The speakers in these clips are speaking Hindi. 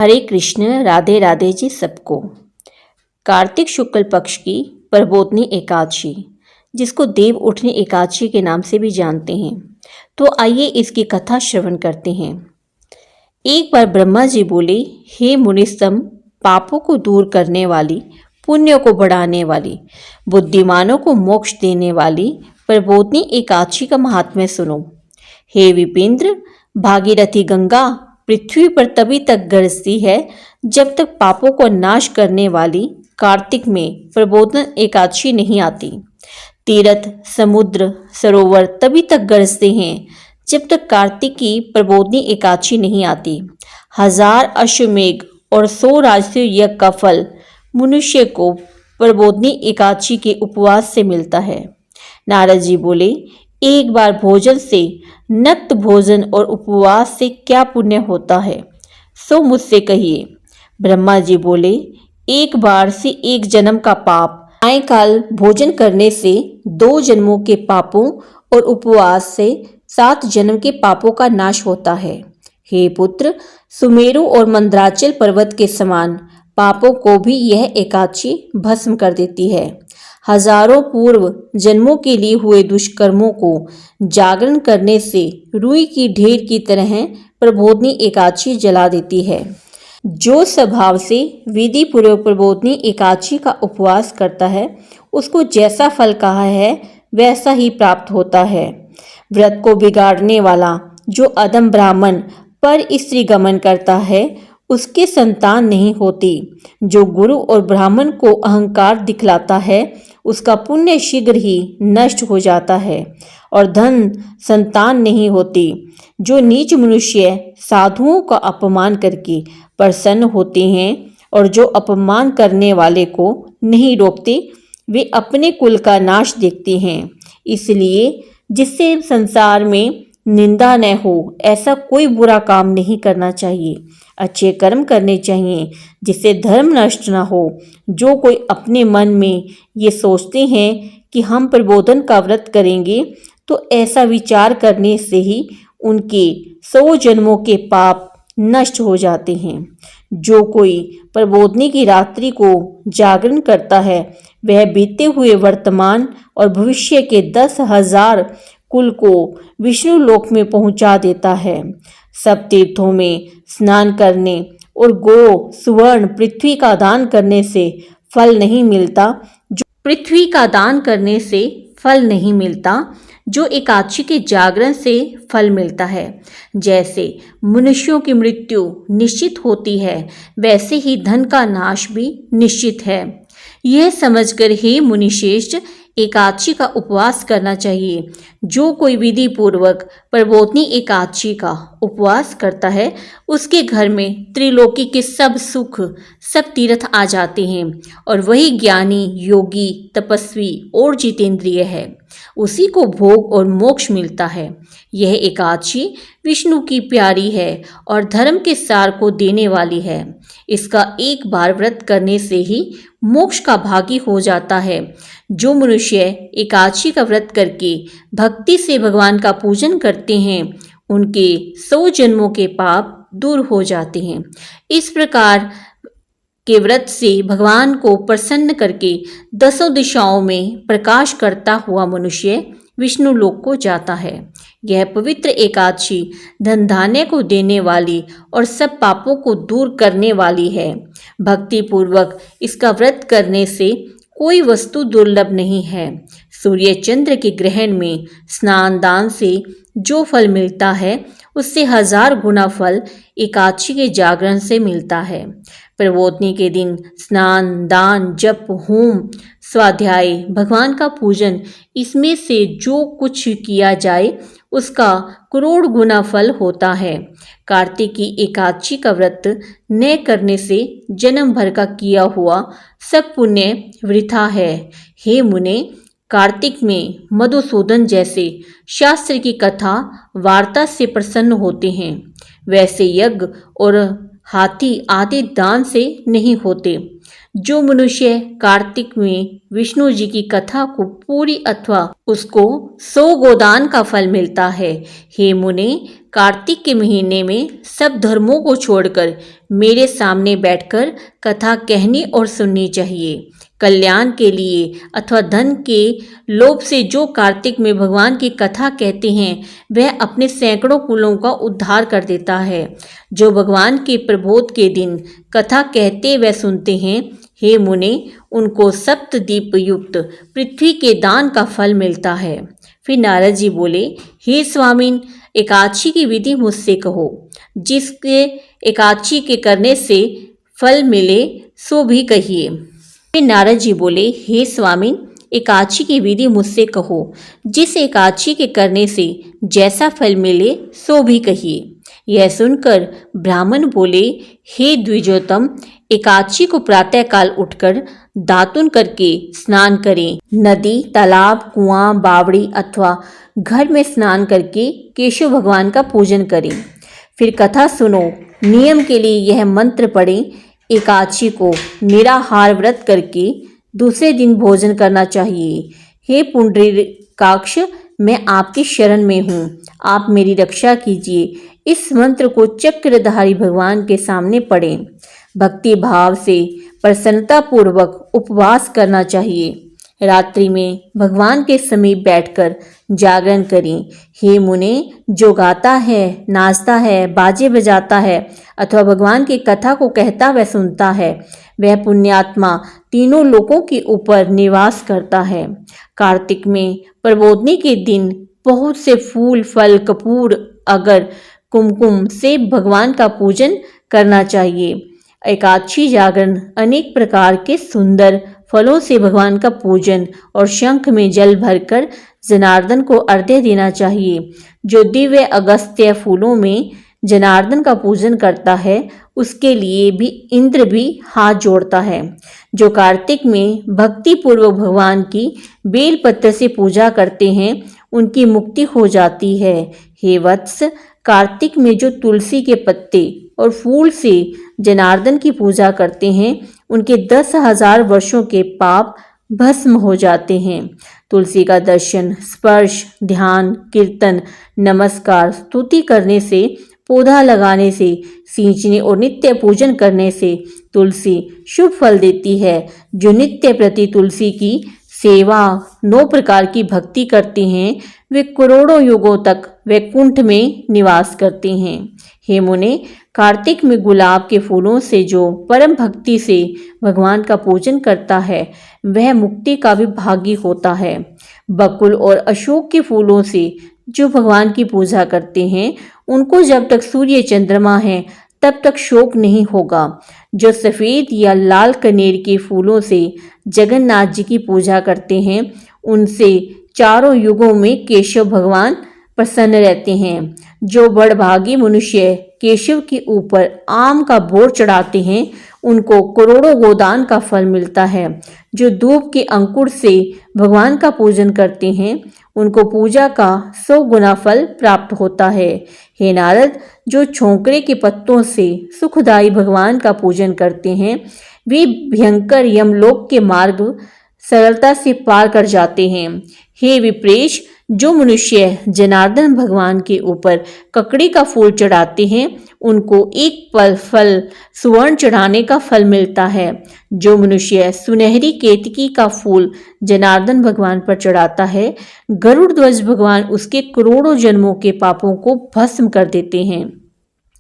हरे कृष्ण, राधे राधे जी सबको। कार्तिक शुक्ल पक्ष की प्रबोधनी एकादशी, जिसको देव उठनी एकादशी के नाम से भी जानते हैं, तो आइए इसकी कथा श्रवण करते हैं। एक बार ब्रह्मा जी बोले, हे मुनिस्तम, पापों को दूर करने वाली, पुण्य को बढ़ाने वाली, बुद्धिमानों को मोक्ष देने वाली प्रबोधनी एकादशी का महात्म्य सुनो। हे विपेंद्र, भागीरथी गंगा पृथ्वी पर तभी तक गरजती है जब तक पापों को नाश करने वाली कार्तिक में प्रबोधन एकादशी नहीं आती। तीर्थ, समुद्र, सरोवर तभी तक गरजते हैं जब तक कार्तिक की प्रबोधनी एकादशी नहीं आती। 1000 अश्वमेघ और 100 राजसूय यज्ञ का फल मनुष्य को प्रबोधनी एकादशी के उपवास से मिलता है। नारद जी बोले, एक बार भोजन से, नक्त भोजन और उपवास से क्या पुण्य होता है, सो मुझसे कहिए। ब्रह्मा जी बोले, एक बार से 1 जन्म का पाप, सायंकाल भोजन करने से 2 जन्मों के पापों और उपवास से 7 जन्म के पापों का नाश होता है। हे पुत्र, सुमेरु और मंदराचल पर्वत के समान पापों को भी यह एकादशी भस्म कर देती है। हजारों पूर्व जन्मों के लिए हुए दुष्कर्मों को जागरण करने से रुई की ढेर की तरह प्रबोधनी एकादशी जला देती है। जो स्वभाव से विधि पूर्वक प्रबोधनी एकादशी का उपवास करता है, उसको जैसा फल कहा है वैसा ही प्राप्त होता है। व्रत को बिगाड़ने वाला जो अधम ब्राह्मण पर स्त्री गमन करता है, उसके संतान नहीं होती। जो गुरु और ब्राह्मण को अहंकार दिखलाता है, उसका पुण्य शीघ्र ही नष्ट हो जाता है और धन संतान नहीं होती। जो नीच मनुष्य साधुओं का अपमान करके प्रसन्न होते हैं और जो अपमान करने वाले को नहीं रोकते, वे अपने कुल का नाश देखते हैं। इसलिए जिससे संसार में निंदा न हो, ऐसा कोई बुरा काम नहीं करना चाहिए। अच्छे कर्म करने चाहिए जिससे धर्म नष्ट न हो। जो कोई अपने मन में ये सोचते हैं कि हम प्रबोधन का व्रत करेंगे, तो ऐसा विचार करने से ही उनके 100 जन्मों के पाप नष्ट हो जाते हैं। जो कोई प्रबोधनी की रात्रि को जागरण करता है, वह बीते हुए वर्तमान और भविष्य के 10,000 कुल को विष्णु लोक में पहुंचा देता है। सब तीर्थों में स्नान करने और गो, सुवर्ण, पृथ्वी का दान करने से फल नहीं मिलता। जो पृथ्वी का दान करने से फल नहीं मिलता, जो एकादशी के जागरण से फल मिलता है। जैसे मनुष्यों की मृत्यु निश्चित होती है, वैसे ही धन का नाश भी निश्चित है। यह समझकर हे मुनिश्रेष्ठ, एकादशी का उपवास करना चाहिए। जो कोई विधि पूर्वक प्रबोधनी एकादशी का उपवास करता है, उसके घर में त्रिलोकी के सब सुख, सब तीर्थ आ जाते हैं और वही ज्ञानी, योगी, तपस्वी और जितेंद्रिय है। उसी को भोग और मोक्ष मिलता है। यह एकादशी विष्णु की प्यारी है और धर्म के सार को देने वाली है। इसका एक बार व्रत करने से ही मोक्ष का भागी हो जाता है। जो मनुष्य एकादशी का व्रत करके भक्ति से भगवान का पूजन करते हैं, उनके 100 जन्मों के पाप दूर हो जाते हैं। इस प्रकार के व्रत से भगवान को प्रसन्न करके 10 दिशाओं में प्रकाश करता हुआ मनुष्य विष्णु लोक को जाता है। यह पवित्र एकादशी धन धान्य को देने वाली और सब पापों को दूर करने वाली है। भक्ति पूर्वक इसका व्रत करने से कोई वस्तु दुर्लभ नहीं है। सूर्य चंद्र के ग्रहण में स्नान दान से जो फल मिलता है, उससे 1000 गुना फल एकादशी के जागरण से मिलता है। प्रबोधनी के दिन स्नान, दान, जप, होम, स्वाध्याय, भगवान का पूजन, इसमें से जो कुछ किया जाए उसका करोड़ गुना फल होता है। कार्तिक की एकादशी का व्रत न करने से जन्म भर का किया हुआ सब पुण्य वृथा है। हे मुने, कार्तिक में मधुसूदन जैसे शास्त्र की कथा वार्ता से प्रसन्न होते हैं, वैसे यज्ञ और हाथी आदि दान से नहीं होते। जो मनुष्य कार्तिक में विष्णु जी की कथा को पूरी अथवा उसको 100 गोदान का फल मिलता है। हे मुने, कार्तिक के महीने में सब धर्मों को छोड़कर मेरे सामने बैठकर कथा कहनी और सुननी चाहिए। कल्याण के लिए अथवा धन के लोभ से जो कार्तिक में भगवान की कथा कहते हैं वह अपने सैकड़ों कुलों का उद्धार कर देता है। जो भगवान के प्रबोध के दिन कथा कहते व सुनते हैं, हे मुने, उनको सप्तदीप युक्त पृथ्वी के दान का फल मिलता है। फिर नारद जी बोले, हे स्वामिन, एकादशी की विधि मुझसे कहो। जिसके एकादशी के करने से फल मिले सो भी कहिए। फिर नारद जी बोले, हे स्वामिन, एकादशी की विधि मुझसे कहो। जिस एकादशी के करने से जैसा फल मिले सो भी कहिए। यह सुनकर ब्राह्मण बोले, हे द्विजोतम, एकादशी को प्रातःकाल उठकर दातुन करके स्नान करें। नदी, तालाब, कुआं, बावड़ी अथवा घर में स्नान करके केशव भगवान का पूजन करें। फिर कथा सुनो। नियम के लिए यह मंत्र पढ़ें। एकादशी को निराहार व्रत करके दूसरे दिन भोजन करना चाहिए। हे पुंडरीकाक्ष, मैं आपकी शरण में हूँ, आप मेरी रक्षा कीजिए। इस मंत्र को चक्रधारी भगवान के सामने पढ़ें। भक्ति भाव से प्रसन्नता पूर्वक उपवास करना चाहिए। रात्रि में भगवान के समीप बैठकर जागरण करें। हे मुने, जो गाता है, नाचता है, बाजे बजाता है अथवा भगवान की कथा को कहता व सुनता है, वह पुण्यात्मा तीनों लोकों के ऊपर निवास करता है। कार्तिक में प्रबोधनी के दिन बहुत से फूल, फल, कपूर, अगर, कुमकुम से भगवान का पूजन करना चाहिए। एकादशी जागरण अनेक प्रकार के सुंदर फलों से भगवान का पूजन और शंख में जल भरकर जनार्दन को अर्घ्य देना चाहिए। जो दिव्य अगस्त्य फूलों में जनार्दन का पूजन करता है, उसके लिए भी इंद्र भी हाथ जोड़ता है। जो कार्तिक में भक्ति पूर्वक भगवान की बेलपत्र से पूजा करते हैं, उनकी मुक्ति हो जाती है। हे वत्स, कार्तिक में जो तुलसी के पत्ते और फूल से जनार्दन की पूजा करते हैं, उनके 10,000 वर्षों के पाप भस्म हो जाते हैं। तुलसी का दर्शन, स्पर्श, ध्यान, कीर्तन, नमस्कार, स्तुति करने से, पौधा लगाने से, सींचने और नित्य पूजन करने से तुलसी शुभ फल देती है। जो नित्य प्रति तुलसी की सेवा, 9 प्रकार की भक्ति करते हैं, वे करोड़ों युगों तक वैकुंठ में निवास करते हैं। हे मुने, कार्तिक में गुलाब के फूलों से जो परम भक्ति से भगवान का पूजन करता है, वह मुक्ति का भी भागी होता है। बकुल और अशोक के फूलों से जो भगवान की पूजा करते हैं, उनको जब तक सूर्य चंद्रमा है तब तक शोक नहीं होगा। जो सफ़ेद या लाल कनेर के फूलों से जगन्नाथ जी की पूजा करते हैं, उनसे चारों युगों में केशव भगवान प्रसन्न रहते हैं। जो बड़भागी मनुष्य केशव के ऊपर आम का बोर चढ़ाते हैं, उनको करोड़ों गोदान का फल मिलता है। जो धूप के अंकुर से भगवान का पूजन करते हैं, उनको पूजा का 100 गुना फल प्राप्त होता है। हे नारद, जो छोंकरे के पत्तों से सुखदायी भगवान का पूजन करते हैं, वे भयंकर यमलोक के मार्ग सरलता से पार कर जाते हैं। हे विप्रेश, जो मनुष्य जनार्दन भगवान के ऊपर ककड़ी का फूल चढ़ाते हैं, उनको एक फल सुवर्ण चढ़ाने का फल मिलता है। जो मनुष्य सुनहरी केतकी का फूल जनार्दन भगवान पर चढ़ाता है, गरुड़ ध्वज भगवान उसके करोड़ों जन्मों के पापों को भस्म कर देते हैं।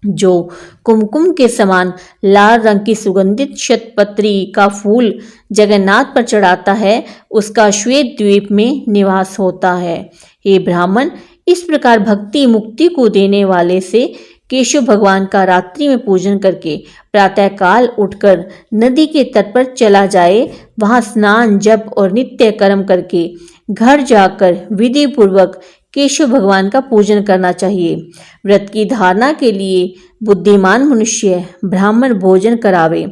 जो कुमकुम के समान लाल रंग की सुगंधित शतपत्री का फूल जगन्नाथ पर चढ़ाता है, उसका श्वेत द्वीप में निवास होता है। हे ब्राह्मण, इस प्रकार भक्ति मुक्ति को देने वाले से केशव भगवान का रात्रि में पूजन करके प्रातःकाल उठकर नदी के तट पर चला जाए। वहां स्नान, जप और नित्य कर्म करके घर जाकर विधि पूर्वक केशव भगवान का पूजन करना चाहिए। व्रत की धारणा के लिए बुद्धिमान मनुष्य ब्राह्मण भोजन करावे।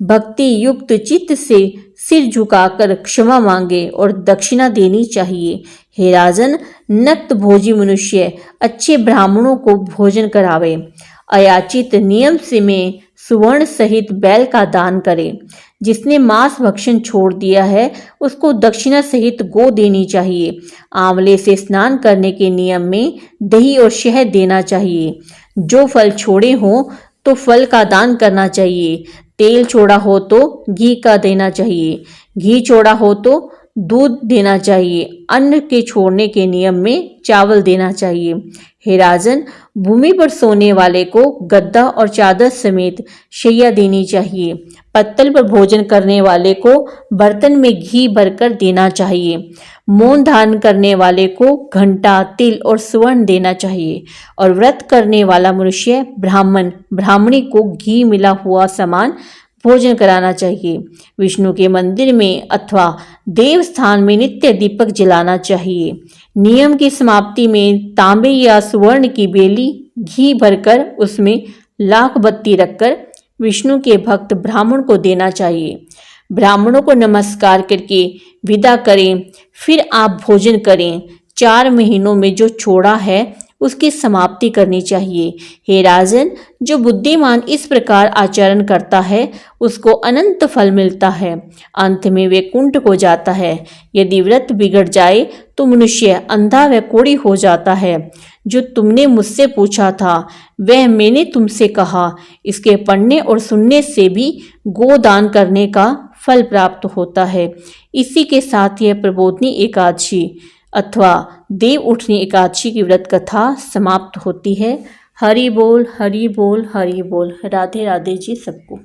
भक्ति युक्त चित्त से सिर झुकाकर क्षमा मांगे और दक्षिणा देनी चाहिए। हे राजन, नक्त भोजी मनुष्य अच्छे ब्राह्मणों को भोजन करावे। अयाचित नियम से में सुवर्ण सहित बैल का दान करे। जिसने मांस भक्षण छोड़ दिया है, उसको दक्षिणा सहित गो देनी चाहिए। आंवले से स्नान करने के नियम में दही और शहद देना चाहिए। जो फल छोड़े हों तो फल का दान करना चाहिए, तेल छोड़ा हो तो घी का देना चाहिए, घी छोड़ा हो तो दूध देना चाहिए, अन्न के छोड़ने के नियम में चावल देना चाहिए। हे राजन, भूमि पर सोने वाले को गद्दा और चादर समेत शैया देनी चाहिए। पत्तल पर भोजन करने वाले को बर्तन में घी भरकर देना चाहिए। मौन धारण करने वाले को घंटा, तिल और स्वर्ण देना चाहिए। और व्रत करने वाला मनुष्य ब्राह्मण ब्राह्मणी को घी मिला हुआ सामान भोजन कराना चाहिए। विष्णु के मंदिर में अथवा देव स्थान में नित्य दीपक जलाना चाहिए। नियम की समाप्ति में तांबे या सुवर्ण की बेली घी भरकर उसमें लाख बत्ती रखकर विष्णु के भक्त ब्राह्मण को देना चाहिए। ब्राह्मणों को नमस्कार करके विदा करें, फिर आप भोजन करें। 4 महीनों में जो छोड़ा है उसकी समाप्ति करनी चाहिए। हे राजन, जो बुद्धिमान इस प्रकार आचरण करता है उसको अनंत फल मिलता है, अंत में वे कुंठ को जाता है। यदि व्रत बिगड़ जाए तो मनुष्य अंधा व कोढ़ी हो जाता है। जो तुमने मुझसे पूछा था वह मैंने तुमसे कहा, इसके पढ़ने और सुनने से भी गोदान करने का फल प्राप्त होता है। इसी के साथ यह प्रबोधनी एकादशी अथवा देव उठनी एकादशी की व्रत कथा समाप्त होती है। हरि बोल, हरि बोल, हरि बोल। राधे राधे जी सबको।